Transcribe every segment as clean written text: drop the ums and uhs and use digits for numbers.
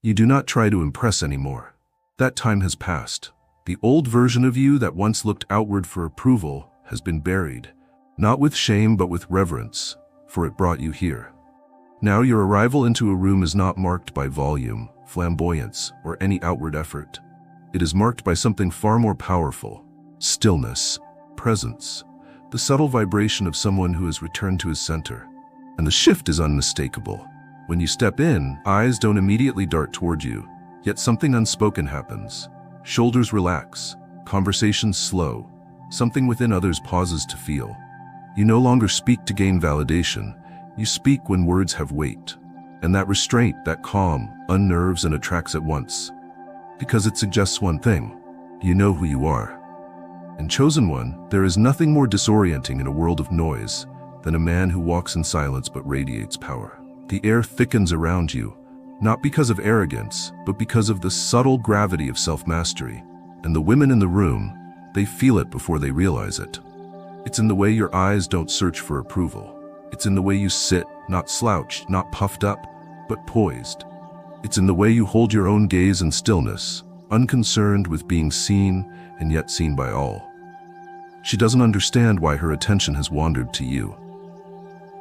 You do not try to impress anymore. That time has passed. The old version of you that once looked outward for approval has been buried, not with shame but with reverence, for it brought you here. Now your arrival into a room is not marked by volume, flamboyance, or any outward effort. It is marked by something far more powerful: stillness, presence, the subtle vibration of someone who has returned to his center. And the shift is unmistakable. When you step in, eyes don't immediately dart toward you, yet something unspoken happens. Shoulders relax, conversations slow, something within others pauses to feel. You no longer speak to gain validation, you speak when words have weight. And that restraint, that calm, unnerves and attracts at once. Because it suggests one thing: you know who you are. And chosen one, there is nothing more disorienting in a world of noise than a man who walks in silence but radiates power. The air thickens around you, not because of arrogance, but because of the subtle gravity of self-mastery. And the women in the room, they feel it before they realize it. It's in the way your eyes don't search for approval. It's in the way you sit, not slouched, not puffed up, but poised. It's in the way you hold your own gaze in stillness, unconcerned with being seen and yet seen by all. She doesn't understand why her attention has wandered to you.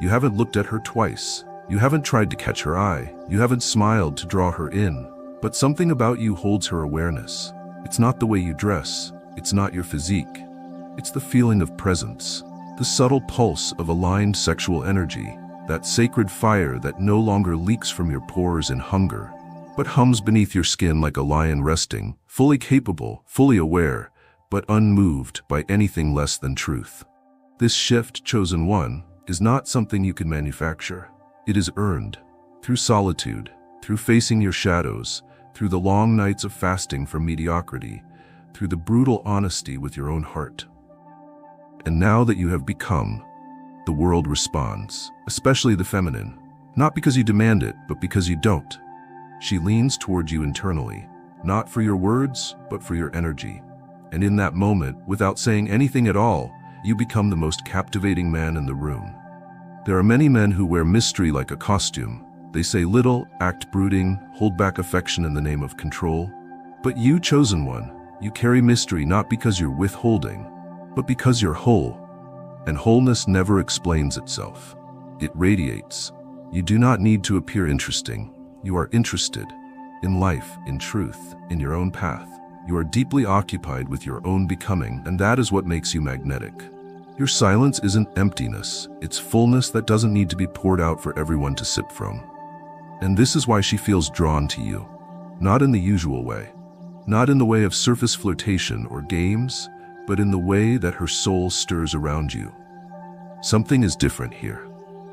You haven't looked at her twice. You haven't tried to catch her eye. You haven't smiled to draw her in. But something about you holds her awareness. It's not the way you dress. It's not your physique. It's the feeling of presence, the subtle pulse of aligned sexual energy, that sacred fire that no longer leaks from your pores in hunger, but hums beneath your skin like a lion resting, fully capable, fully aware, but unmoved by anything less than truth. This shift, chosen one, is not something you can manufacture. It is earned through solitude, through facing your shadows, through the long nights of fasting from mediocrity, through the brutal honesty with your own heart. And now that you have become, the world responds, especially the feminine, not because you demand it, but because you don't. She leans toward you internally, not for your words, but for your energy. And in that moment, without saying anything at all, you become the most captivating man in the room. There are many men who wear mystery like a costume. They say little, act brooding, hold back affection in the name of control. But you, chosen one, you carry mystery not because you're withholding, but because you're whole. And wholeness never explains itself. It radiates. You do not need to appear interesting. You are interested in life, in truth, in your own path. You are deeply occupied with your own becoming, and that is what makes you magnetic. Your silence isn't emptiness, it's fullness that doesn't need to be poured out for everyone to sip from. And this is why she feels drawn to you. Not in the usual way. Not in the way of surface flirtation or games, but in the way that her soul stirs around you. Something is different here.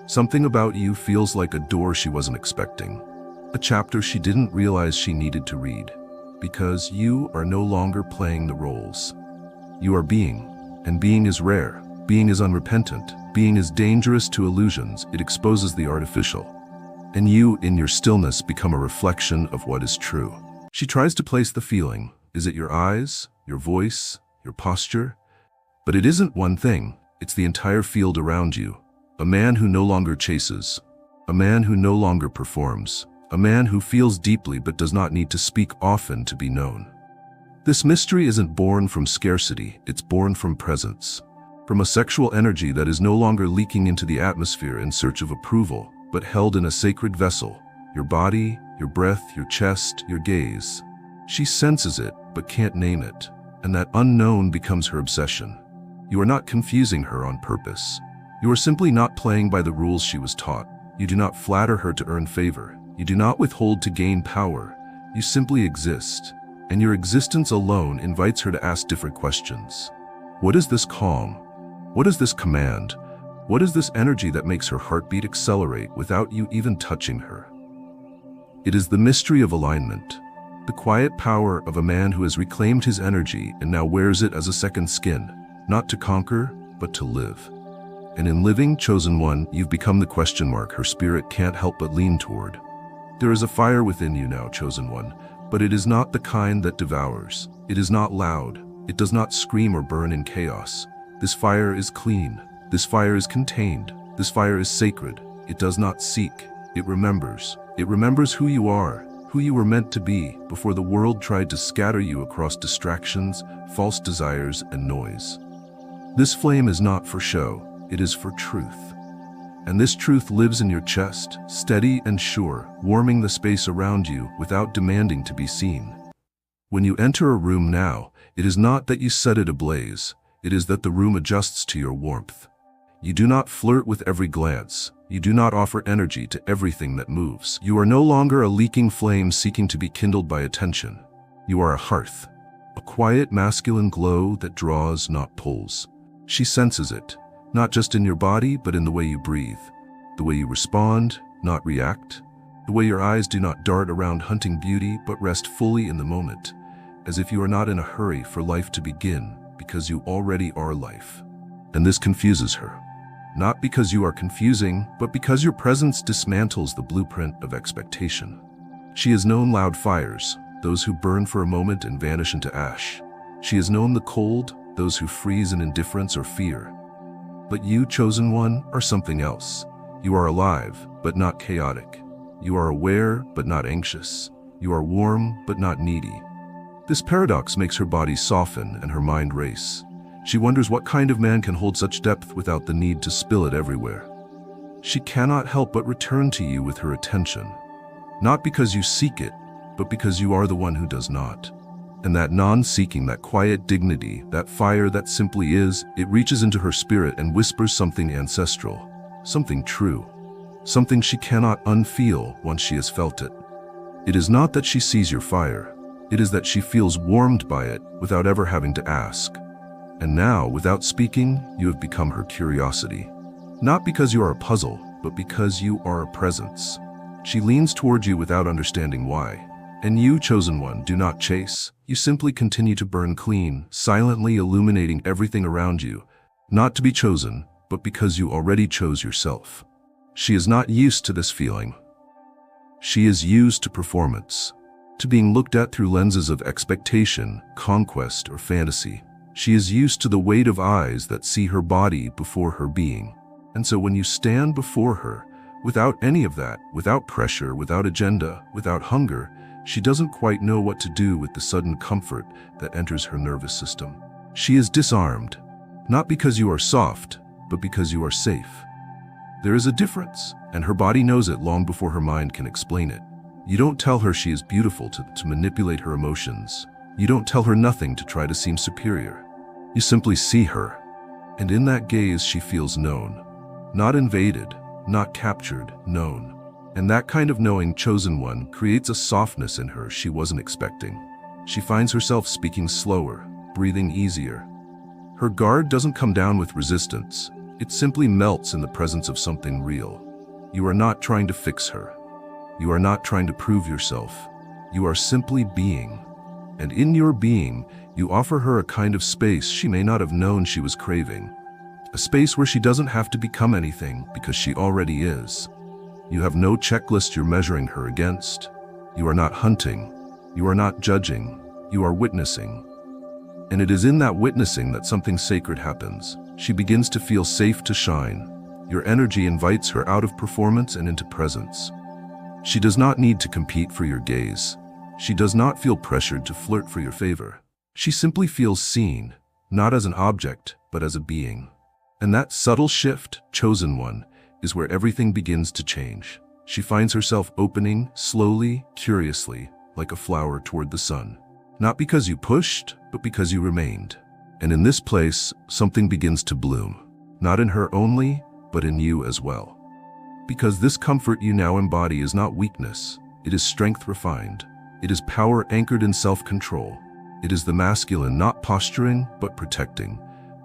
Something about you feels like a door she wasn't expecting. A chapter she didn't realize she needed to read. Because you are no longer playing the roles. You are being, and being is rare. Being is unrepentant. Being is dangerous to illusions. It exposes the artificial. And you, in your stillness, become a reflection of what is true. She tries to place the feeling. Is it your eyes, your voice, your posture? But it isn't one thing. It's the entire field around you. A man who no longer chases. A man who no longer performs. A man who feels deeply but does not need to speak often to be known. This mystery isn't born from scarcity, it's born from presence. From a sexual energy that is no longer leaking into the atmosphere in search of approval, but held in a sacred vessel. Your body, your breath, your chest, your gaze. She senses it, but can't name it. And that unknown becomes her obsession. You are not confusing her on purpose. You are simply not playing by the rules she was taught. You do not flatter her to earn favor. You do not withhold to gain power. You simply exist. And your existence alone invites her to ask different questions. What is this calm? What is this command? What is this energy that makes her heartbeat accelerate without you even touching her? It is the mystery of alignment. The quiet power of a man who has reclaimed his energy and now wears it as a second skin, not to conquer, but to live. And in living, chosen one, you've become the question mark her spirit can't help but lean toward. There is a fire within you now, chosen one, but it is not the kind that devours. It is not loud. It does not scream or burn in chaos. This fire is clean. This fire is contained. This fire is sacred. It does not seek. It remembers. It remembers who you are. who you were meant to be before the world tried to scatter you across distractions, false desires, and noise. This flame is not for show, it is for truth. And this truth lives in your chest, steady and sure, warming the space around you without demanding to be seen. When you enter a room now, it is not that you set it ablaze, it is that the room adjusts to your warmth. You do not flirt with every glance. You do not offer energy to everything that moves. You are no longer a leaking flame seeking to be kindled by attention. You are a hearth, a quiet masculine glow that draws, not pulls. She senses it, not just in your body, but in the way you breathe, the way you respond, not react, the way your eyes do not dart around hunting beauty, but rest fully in the moment, as if you are not in a hurry for life to begin, because you already are life. And this confuses her. Not because you are confusing, but because your presence dismantles the blueprint of expectation. She has known loud fires, those who burn for a moment and vanish into ash. She has known the cold, those who freeze in indifference or fear. But you, chosen one, are something else. You are alive, but not chaotic. You are aware, but not anxious. You are warm, but not needy. This paradox makes her body soften and her mind race. She wonders what kind of man can hold such depth without the need to spill it everywhere. She cannot help but return to you with her attention. Not because you seek it, but because you are the one who does not. And that non-seeking, that quiet dignity, that fire that simply is, it reaches into her spirit and whispers something ancestral, something true, something she cannot unfeel once she has felt it. It is not that she sees your fire, it is that she feels warmed by it without ever having to ask. And now, without speaking, you have become her curiosity. Not because you are a puzzle, but because you are a presence. She leans toward you without understanding why. And you, chosen one, do not chase. You simply continue to burn clean, silently illuminating everything around you, not to be chosen, but because you already chose yourself. She is not used to this feeling. She is used to performance, to being looked at through lenses of expectation, conquest, or fantasy. She is used to the weight of eyes that see her body before her being. And so when you stand before her, without any of that, without pressure, without agenda, without hunger, she doesn't quite know what to do with the sudden comfort that enters her nervous system. She is disarmed, not because you are soft, but because you are safe. There is a difference, and her body knows it long before her mind can explain it. You don't tell her she is beautiful to manipulate her emotions. You don't tell her nothing to try to seem superior. You simply see her, and in that gaze she feels known. Not invaded, not captured, known. And that kind of knowing, chosen one, creates a softness in her she wasn't expecting. She finds herself speaking slower, breathing easier. Her guard doesn't come down with resistance. It simply melts in the presence of something real. You are not trying to fix her. You are not trying to prove yourself. You are simply being. And in your being, you offer her a kind of space she may not have known she was craving. A space where she doesn't have to become anything because she already is. You have no checklist you're measuring her against. You are not hunting. You are not judging. You are witnessing. And it is in that witnessing that something sacred happens. She begins to feel safe to shine. Your energy invites her out of performance and into presence. She does not need to compete for your gaze. She does not feel pressured to flirt for your favor. She simply feels seen, not as an object, but as a being. And that subtle shift, chosen one, is where everything begins to change. She finds herself opening, slowly, curiously, like a flower toward the sun. Not because you pushed, but because you remained. And in this place, something begins to bloom. Not in her only, but in you as well. Because this comfort you now embody is not weakness, it is strength refined. It is power anchored in self-control. It is the masculine not posturing, but protecting,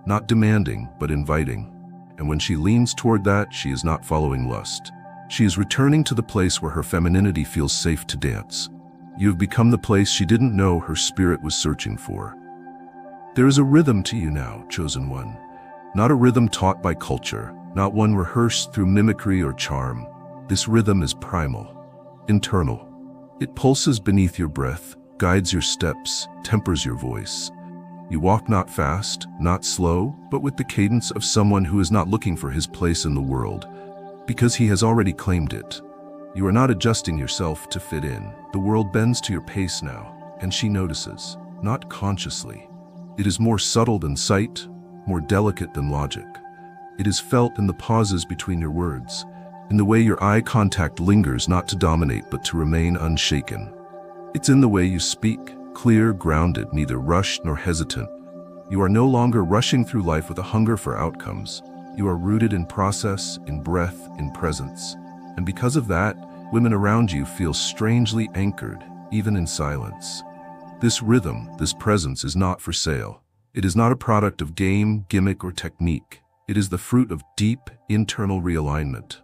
not demanding, but inviting. And when she leans toward that, she is not following lust. She is returning to the place where her femininity feels safe to dance. You have become the place she didn't know her spirit was searching for. There is a rhythm to you now, chosen one. Not a rhythm taught by culture, not one rehearsed through mimicry or charm. This rhythm is primal, internal. It pulses beneath your breath, guides your steps, tempers your voice. You walk not fast, not slow, but with the cadence of someone who is not looking for his place in the world, because he has already claimed it. You are not adjusting yourself to fit in. The world bends to your pace now, and she notices, not consciously. It is more subtle than sight, more delicate than logic. It is felt in the pauses between your words, in the way your eye contact lingers not to dominate but to remain unshaken. It's in the way you speak, clear, grounded, neither rushed nor hesitant. You are no longer rushing through life with a hunger for outcomes. You are rooted in process, in breath, in presence. And because of that, women around you feel strangely anchored, even in silence. This rhythm, this presence is not for sale. It is not a product of game, gimmick, or technique. It is the fruit of deep, internal realignment.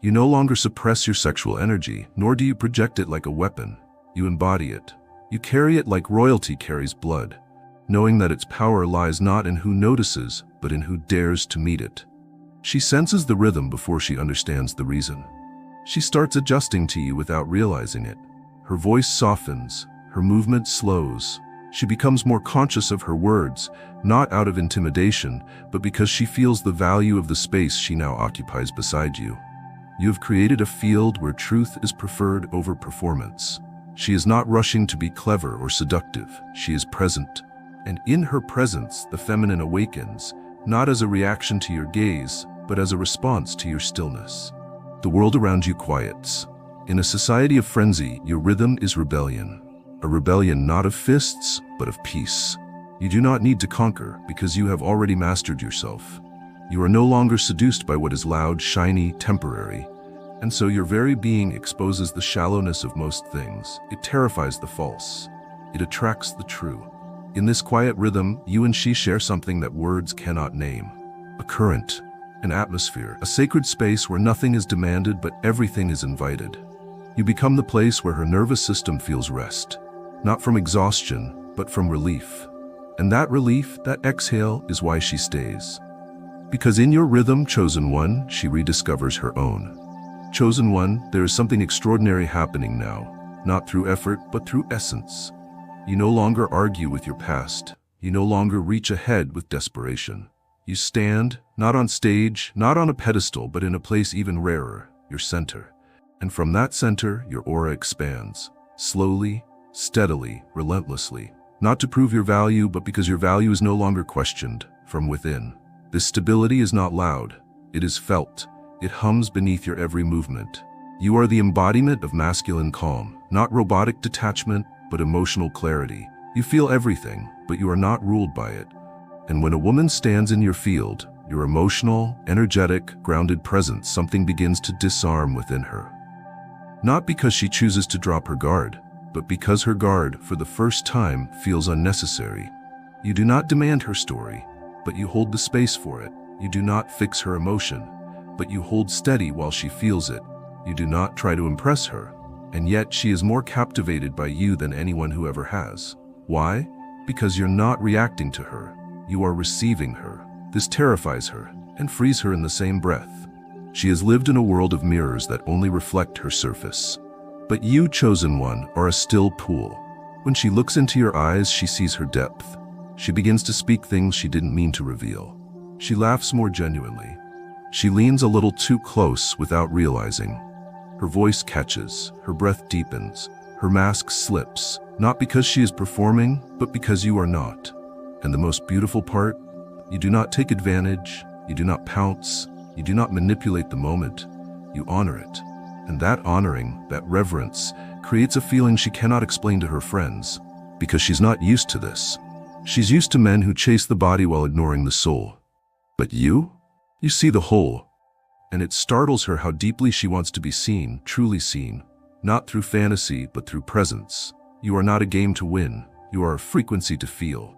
You no longer suppress your sexual energy, nor do you project it like a weapon. You embody it. You carry it like royalty carries blood, knowing that its power lies not in who notices, but in who dares to meet it. She senses the rhythm before she understands the reason. She starts adjusting to you without realizing it. Her voice softens, her movement slows. She becomes more conscious of her words, not out of intimidation, but because she feels the value of the space she now occupies beside you. You have created a field where truth is preferred over performance. She is not rushing to be clever or seductive. She is present. And in her presence, the feminine awakens, not as a reaction to your gaze, but as a response to your stillness. The world around you quiets. In a society of frenzy, your rhythm is rebellion. A rebellion not of fists, but of peace. You do not need to conquer because you have already mastered yourself. You are no longer seduced by what is loud, shiny, temporary. And so your very being exposes the shallowness of most things. It terrifies the false. It attracts the true. In this quiet rhythm, you and she share something that words cannot name. A current, an atmosphere, a sacred space where nothing is demanded but everything is invited. You become the place where her nervous system feels rest, not from exhaustion, but from relief. And that relief, that exhale, is why she stays. Because in your rhythm, chosen one, she rediscovers her own. Chosen one, there is something extraordinary happening now, not through effort, but through essence. You no longer argue with your past. You no longer reach ahead with desperation. You stand, not on stage, not on a pedestal, but in a place even rarer, your center. And from that center, your aura expands. Slowly, steadily, relentlessly. Not to prove your value, but because your value is no longer questioned, from within. This stability is not loud. It is felt. It hums beneath your every movement. You are the embodiment of masculine calm, not robotic detachment, but emotional clarity. You feel everything, but you are not ruled by it. And when a woman stands in your field, your emotional, energetic, grounded presence, something begins to disarm within her. Not because she chooses to drop her guard, but because her guard, for the first time, feels unnecessary. You do not demand her story, but you hold the space for it. You do not fix her emotion, but you hold steady while she feels it. You do not try to impress her, and yet she is more captivated by you than anyone who ever has. Why? Because you're not reacting to her. You are receiving her. This terrifies her and frees her in the same breath. She has lived in a world of mirrors that only reflect her surface. But you, chosen one, are a still pool. When she looks into your eyes, she sees her depth. She begins to speak things she didn't mean to reveal. She laughs more genuinely. She leans a little too close without realizing. Her voice catches, her breath deepens, her mask slips, not because she is performing, but because you are not. And the most beautiful part, you do not take advantage, you do not pounce, you do not manipulate the moment, you honor it. And that honoring, that reverence, creates a feeling she cannot explain to her friends, because she's not used to this. She's used to men who chase the body while ignoring the soul. But you see the whole. And it startles her how deeply she wants to be seen, truly seen, not through fantasy, but through presence. You are not a game to win, you are a frequency to feel.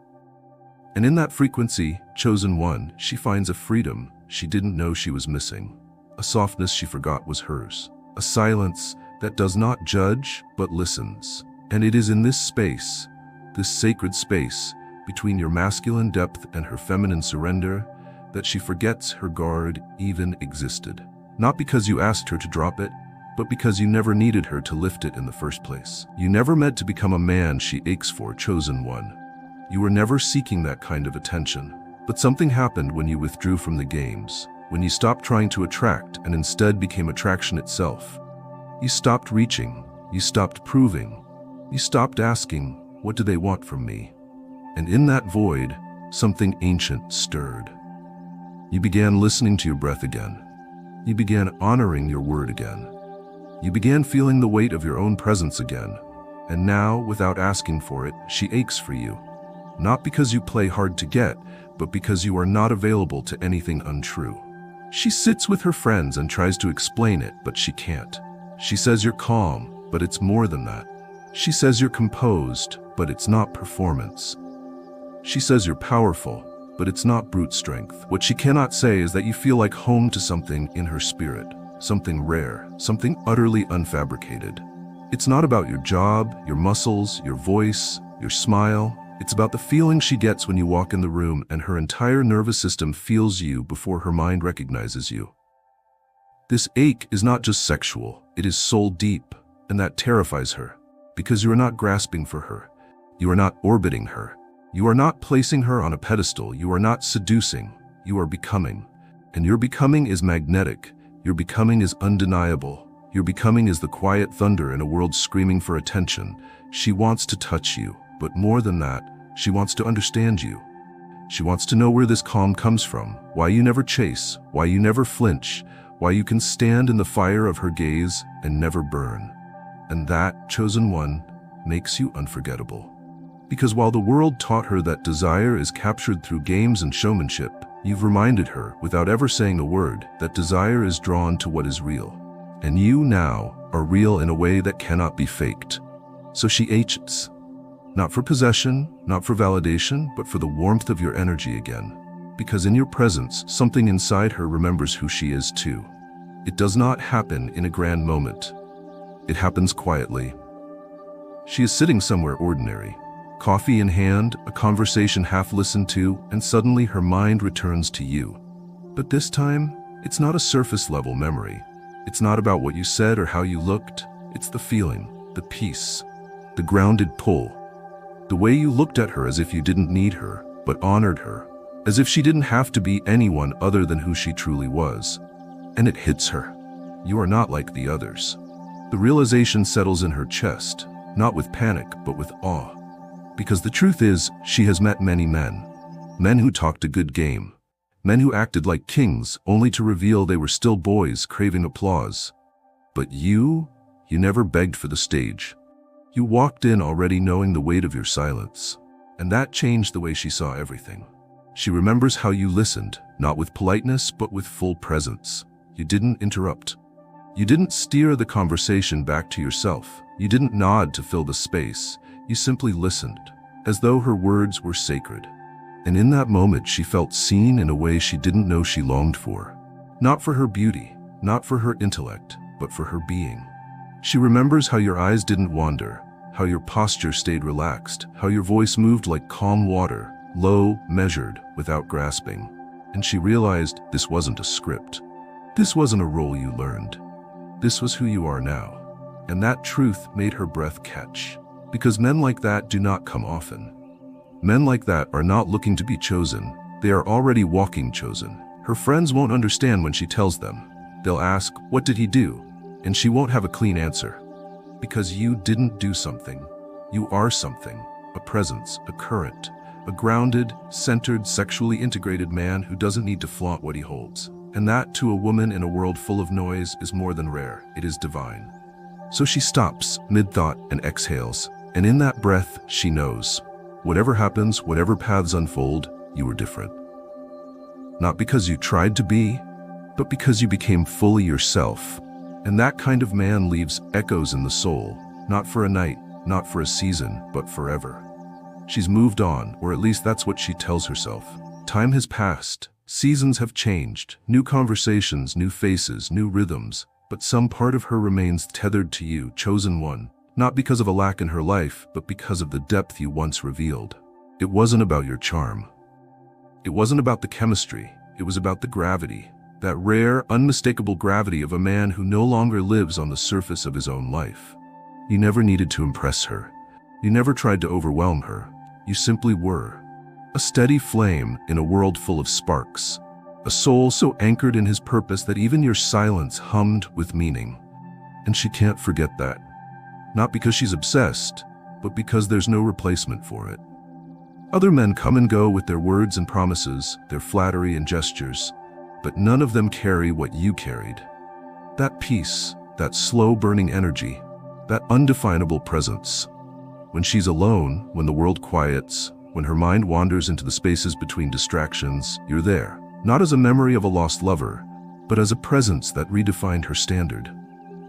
And in that frequency, chosen one, she finds a freedom she didn't know she was missing, a softness she forgot was hers, a silence that does not judge, but listens. And it is in this space, this sacred space, between your masculine depth and her feminine surrender, that she forgets her guard even existed. Not because you asked her to drop it, but because you never needed her to lift it in the first place. You never meant to become a man she aches for, chosen one. You were never seeking that kind of attention. But something happened when you withdrew from the games, when you stopped trying to attract and instead became attraction itself. You stopped reaching. You stopped proving. You stopped asking, what do they want from me? And in that void, something ancient stirred. You began listening to your breath again. You began honoring your word again. You began feeling the weight of your own presence again. And now, without asking for it, she aches for you. Not because you play hard to get, but because you are not available to anything untrue. She sits with her friends and tries to explain it, but she can't. She says you're calm, but it's more than that. She says you're composed, but it's not performance. She says you're powerful, but it's not brute strength. What she cannot say is that you feel like home to something in her spirit, something rare, something utterly unfabricated. It's not about your job, your muscles, your voice, your smile. It's about the feeling she gets when you walk in the room and her entire nervous system feels you before her mind recognizes you. This ache is not just sexual, it is soul deep, and that terrifies her, because you are not grasping for her. You are not orbiting her. You are not placing her on a pedestal. You are not seducing. You are becoming. And your becoming is magnetic. Your becoming is undeniable. Your becoming is the quiet thunder in a world screaming for attention. She wants to touch you, but more than that, she wants to understand you. She wants to know where this calm comes from, why you never chase, why you never flinch, why you can stand in the fire of her gaze and never burn. And that, chosen one, makes you unforgettable. Because while the world taught her that desire is captured through games and showmanship, you've reminded her, without ever saying a word, that desire is drawn to what is real. And you now are real in a way that cannot be faked. So she aches. Not for possession, not for validation, but for the warmth of your energy again. Because in your presence, something inside her remembers who she is too. It does not happen in a grand moment. It happens quietly. She is sitting somewhere ordinary, coffee in hand, a conversation half listened to, and suddenly her mind returns to you. But this time, it's not a surface-level memory. It's not about what you said or how you looked. It's the feeling, the peace, the grounded pull. The way you looked at her as if you didn't need her, but honored her, as if she didn't have to be anyone other than who she truly was. And it hits her. You are not like the others. The realization settles in her chest, not with panic, but with awe. Because the truth is, she has met many men. Men who talked a good game. Men who acted like kings, only to reveal they were still boys craving applause. But you never begged for the stage. You walked in already knowing the weight of your silence. And that changed the way she saw everything. She remembers how you listened, not with politeness, but with full presence. You didn't interrupt. You didn't steer the conversation back to yourself. You didn't nod to fill the space. You simply listened, as though her words were sacred. And in that moment, she felt seen in a way she didn't know she longed for. Not for her beauty, not for her intellect, but for her being. She remembers how your eyes didn't wander, how your posture stayed relaxed, how your voice moved like calm water, low, measured, without grasping. And she realized this wasn't a script. This wasn't a role you learned. This was who you are now. And that truth made her breath catch. Because men like that do not come often. Men like that are not looking to be chosen. They are already walking chosen. Her friends won't understand when she tells them. They'll ask, what did he do? And she won't have a clean answer. Because you didn't do something. You are something. A presence, a current. A grounded, centered, sexually integrated man who doesn't need to flaunt what he holds. And that, to a woman in a world full of noise, is more than rare. It is divine. So she stops, mid-thought, and exhales. And in that breath, she knows. Whatever happens, whatever paths unfold, you were different. Not because you tried to be, but because you became fully yourself. And that kind of man leaves echoes in the soul, not for a night, not for a season, but forever. She's moved on, or at least that's what she tells herself. Time has passed, seasons have changed, new conversations, new faces, new rhythms, but some part of her remains tethered to you, chosen one, not because of a lack in her life, but because of the depth you once revealed. It wasn't about your charm. It wasn't about the chemistry, it was about the gravity, that rare, unmistakable gravity of a man who no longer lives on the surface of his own life. You never needed to impress her. You never tried to overwhelm her. You simply were. A steady flame in a world full of sparks. A soul so anchored in his purpose that even your silence hummed with meaning. And she can't forget that. Not because she's obsessed, but because there's no replacement for it. Other men come and go with their words and promises, their flattery and gestures, but none of them carry what you carried. That peace, that slow-burning energy, that undefinable presence. When she's alone, when the world quiets, when her mind wanders into the spaces between distractions, you're there. Not as a memory of a lost lover, but as a presence that redefined her standard.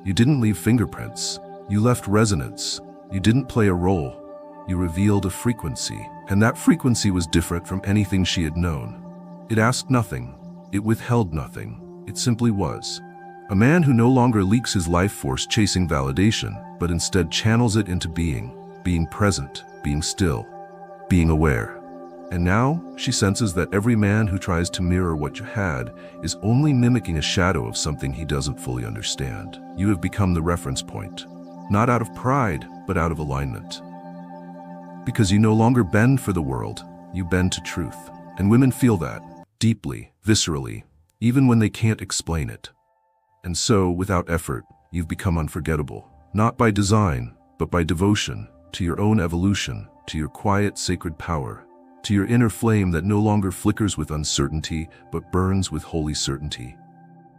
You didn't leave fingerprints. You left resonance. You didn't play a role. You revealed a frequency, and that frequency was different from anything she had known. It asked nothing. It withheld nothing. It simply was. A man who no longer leaks his life force chasing validation, but instead channels it into being present, being still, being aware. And now, she senses that every man who tries to mirror what you had is only mimicking a shadow of something he doesn't fully understand. You have become the reference point, not out of pride, but out of alignment. Because you no longer bend for the world, you bend to truth. And women feel that, deeply, viscerally, even when they can't explain it. And so, without effort, you've become unforgettable. Not by design, but by devotion, to your own evolution, to your quiet, sacred power, to your inner flame that no longer flickers with uncertainty, but burns with holy certainty.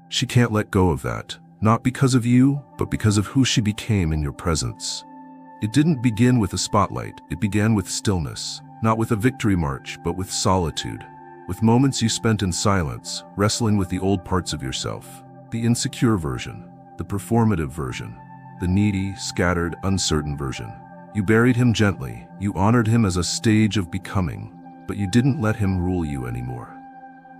She can't let go of that, not because of you, but because of who she became in your presence. It didn't begin with a spotlight, it began with stillness, not with a victory march, but with solitude, with moments you spent in silence, wrestling with the old parts of yourself, the insecure version, the performative version, the needy, scattered, uncertain version. You buried him gently, you honored him as a stage of becoming, but you didn't let him rule you anymore.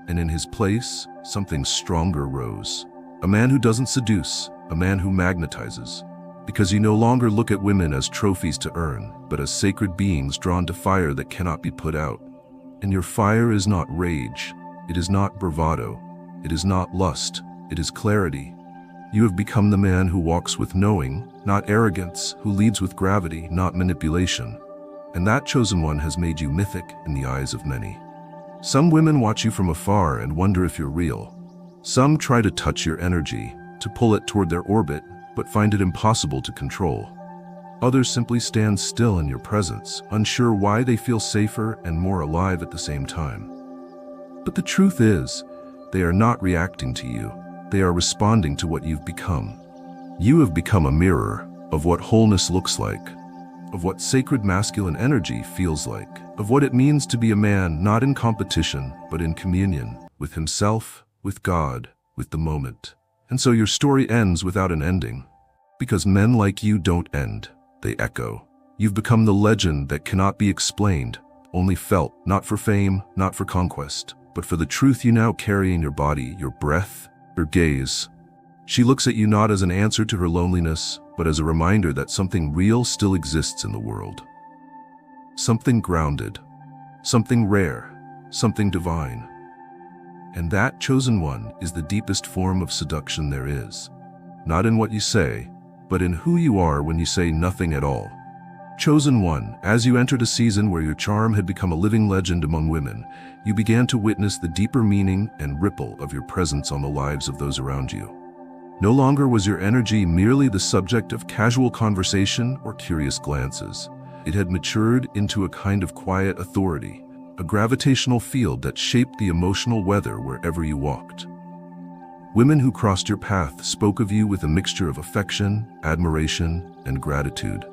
And in his place, something stronger rose. A man who doesn't seduce, a man who magnetizes. Because you no longer look at women as trophies to earn, but as sacred beings drawn to fire that cannot be put out. And your fire is not rage, it is not bravado, it is not lust, it is clarity. You have become the man who walks with knowing, not arrogance, who leads with gravity, not manipulation. And that chosen one has made you mythic in the eyes of many. Some women watch you from afar and wonder if you're real. Some try to touch your energy, to pull it toward their orbit, but find it impossible to control. Others simply stand still in your presence, unsure why they feel safer and more alive at the same time. But the truth is, they are not reacting to you. They are responding to what you've become. You have become a mirror of what wholeness looks like, of what sacred masculine energy feels like, of what it means to be a man not in competition, but in communion, with himself, with God, with the moment. And so your story ends without an ending. Because men like you don't end, they echo. You've become the legend that cannot be explained, only felt, not for fame, not for conquest, but for the truth you now carry in your body, your breath, your gaze. She looks at you not as an answer to her loneliness, but as a reminder that something real still exists in the world. Something grounded, something rare, something divine. And that chosen one is the deepest form of seduction there is. Not in what you say, but in who you are when you say nothing at all. Chosen one, as you entered a season where your charm had become a living legend among women, you began to witness the deeper meaning and ripple of your presence on the lives of those around you. No longer was your energy merely the subject of casual conversation or curious glances. It had matured into a kind of quiet authority, a gravitational field that shaped the emotional weather wherever you walked. Women who crossed your path spoke of you with a mixture of affection, admiration, and gratitude.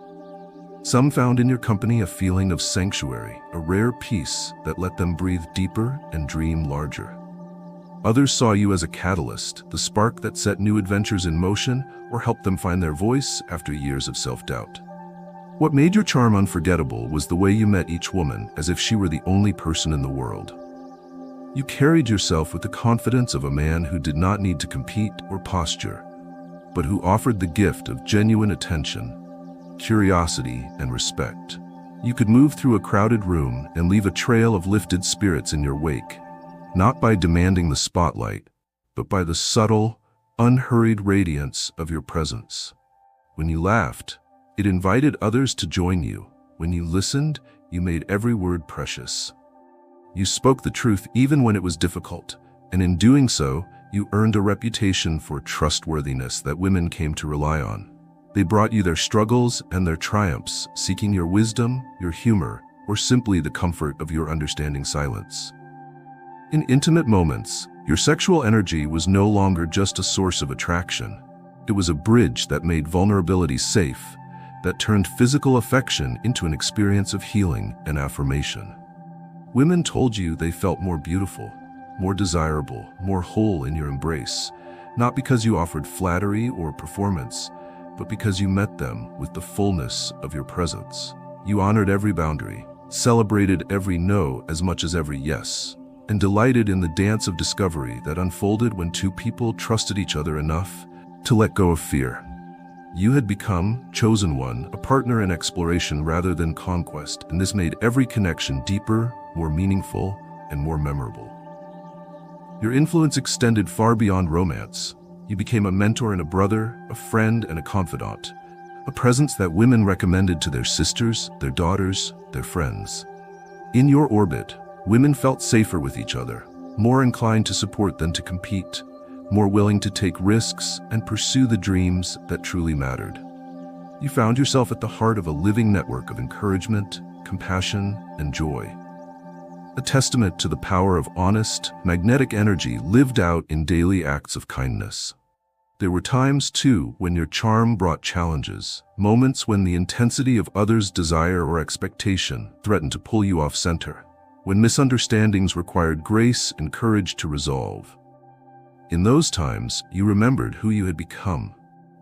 Some found in your company a feeling of sanctuary, a rare peace that let them breathe deeper and dream larger. Others saw you as a catalyst, the spark that set new adventures in motion or helped them find their voice after years of self-doubt. What made your charm unforgettable was the way you met each woman as if she were the only person in the world. You carried yourself with the confidence of a man who did not need to compete or posture, but who offered the gift of genuine attention, curiosity, and respect. You could move through a crowded room and leave a trail of lifted spirits in your wake, not by demanding the spotlight, but by the subtle, unhurried radiance of your presence. When you laughed, it invited others to join you. When you listened, you made every word precious. You spoke the truth even when it was difficult, and in doing so, You earned a reputation for trustworthiness that women came to rely on. They brought you their struggles and their triumphs, seeking your wisdom, your humor, or simply the comfort of your understanding silence. In intimate moments, your sexual energy was no longer just a source of attraction. It was a bridge that made vulnerability safe, that turned physical affection into an experience of healing and affirmation. Women told you they felt more beautiful, more desirable, more whole in your embrace, not because you offered flattery or performance, but because you met them with the fullness of your presence. You honored every boundary, celebrated every no as much as every yes, and delighted in the dance of discovery that unfolded when two people trusted each other enough to let go of fear. You had become, chosen one, a partner in exploration rather than conquest, and this made every connection deeper, more meaningful, and more memorable. Your influence extended far beyond romance. You became a mentor and a brother, a friend and a confidant, a presence that women recommended to their sisters, their daughters, their friends. In your orbit, women felt safer with each other, more inclined to support than to compete, more willing to take risks and pursue the dreams that truly mattered. You found yourself at the heart of a living network of encouragement, compassion, and joy. A testament to the power of honest, magnetic energy lived out in daily acts of kindness. There were times, too, when your charm brought challenges, moments when the intensity of others' desire or expectation threatened to pull you off center, when misunderstandings required grace and courage to resolve. In those times, you remembered who you had become,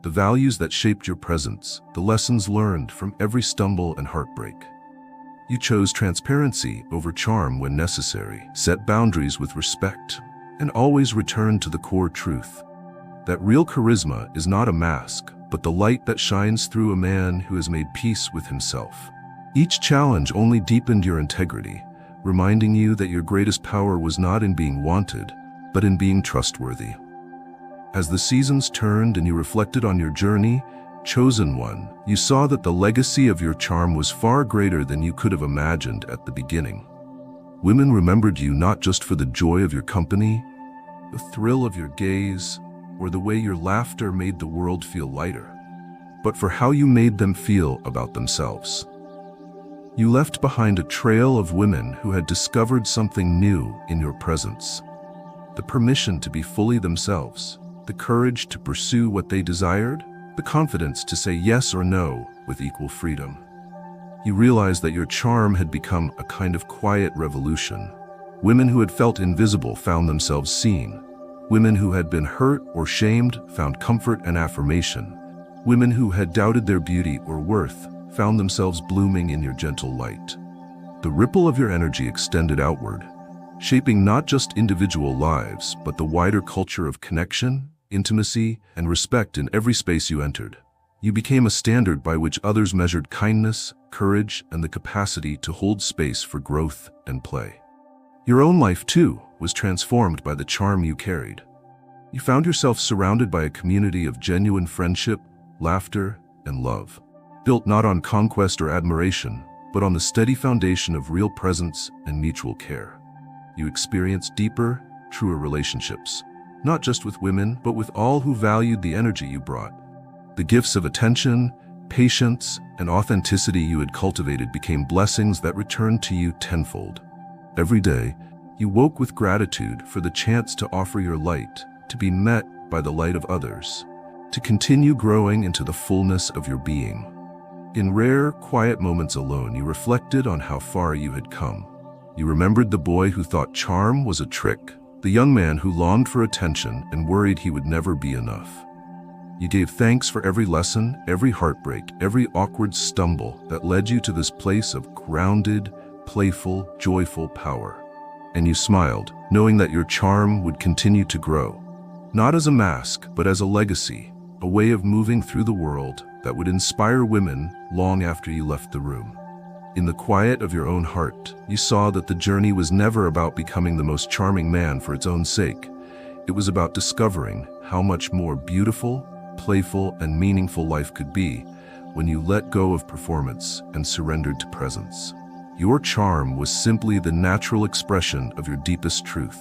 the values that shaped your presence, the lessons learned from every stumble and heartbreak. You chose transparency over charm when necessary, set boundaries with respect, and always returned to the core truth. That real charisma is not a mask, but the light that shines through a man who has made peace with himself. Each challenge only deepened your integrity, reminding you that your greatest power was not in being wanted, but in being trustworthy. As the seasons turned and you reflected on your journey, chosen one, you saw that the legacy of your charm was far greater than you could have imagined at the beginning. Women remembered you not just for the joy of your company, the thrill of your gaze, or the way your laughter made the world feel lighter, but for how you made them feel about themselves. You left behind a trail of women who had discovered something new in your presence. The permission to be fully themselves, the courage to pursue what they desired, the confidence to say yes or no with equal freedom. You realized that your charm had become a kind of quiet revolution. Women who had felt invisible found themselves seen. Women who had been hurt or shamed found comfort and affirmation. Women who had doubted their beauty or worth found themselves blooming in your gentle light. The ripple of your energy extended outward, shaping not just individual lives, but the wider culture of connection, intimacy, and respect in every space you entered. You became a standard by which others measured kindness, courage, and the capacity to hold space for growth and play. Your own life, too, was transformed by the charm you carried. You found yourself surrounded by a community of genuine friendship, laughter, and love, built not on conquest or admiration, but on the steady foundation of real presence and mutual care. You experienced deeper, truer relationships, not just with women, but with all who valued the energy you brought. The gifts of attention, patience, and authenticity you had cultivated became blessings that returned to you tenfold. Every day, you woke with gratitude for the chance to offer your light, to be met by the light of others, to continue growing into the fullness of your being. In rare, quiet moments alone, you reflected on how far you had come. You remembered the boy who thought charm was a trick, the young man who longed for attention and worried he would never be enough. You gave thanks for every lesson, every heartbreak, every awkward stumble that led you to this place of grounded, playful, joyful power. And you smiled, knowing that your charm would continue to grow, not as a mask, but as a legacy, a way of moving through the world that would inspire women long after you left the room. In the quiet of your own heart, you saw that the journey was never about becoming the most charming man for its own sake. It was about discovering how much more beautiful, playful, and meaningful life could be when you let go of performance and surrendered to presence. Your charm was simply the natural expression of your deepest truth.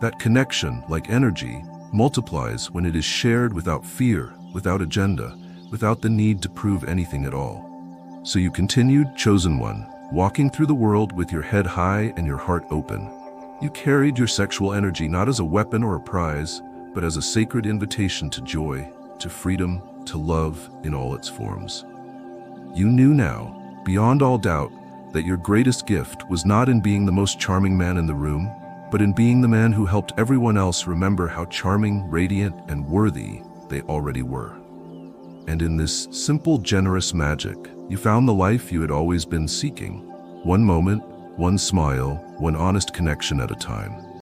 That connection, like energy, multiplies when it is shared without fear, without agenda, without the need to prove anything at all. So you continued, chosen one, walking through the world with your head high and your heart open. You carried your sexual energy not as a weapon or a prize, but as a sacred invitation to joy, to freedom, to love in all its forms. You knew now, beyond all doubt, that your greatest gift was not in being the most charming man in the room, but in being the man who helped everyone else remember how charming, radiant, and worthy they already were. And in this simple, generous magic, you found the life you had always been seeking. One moment, one smile, one honest connection at a time.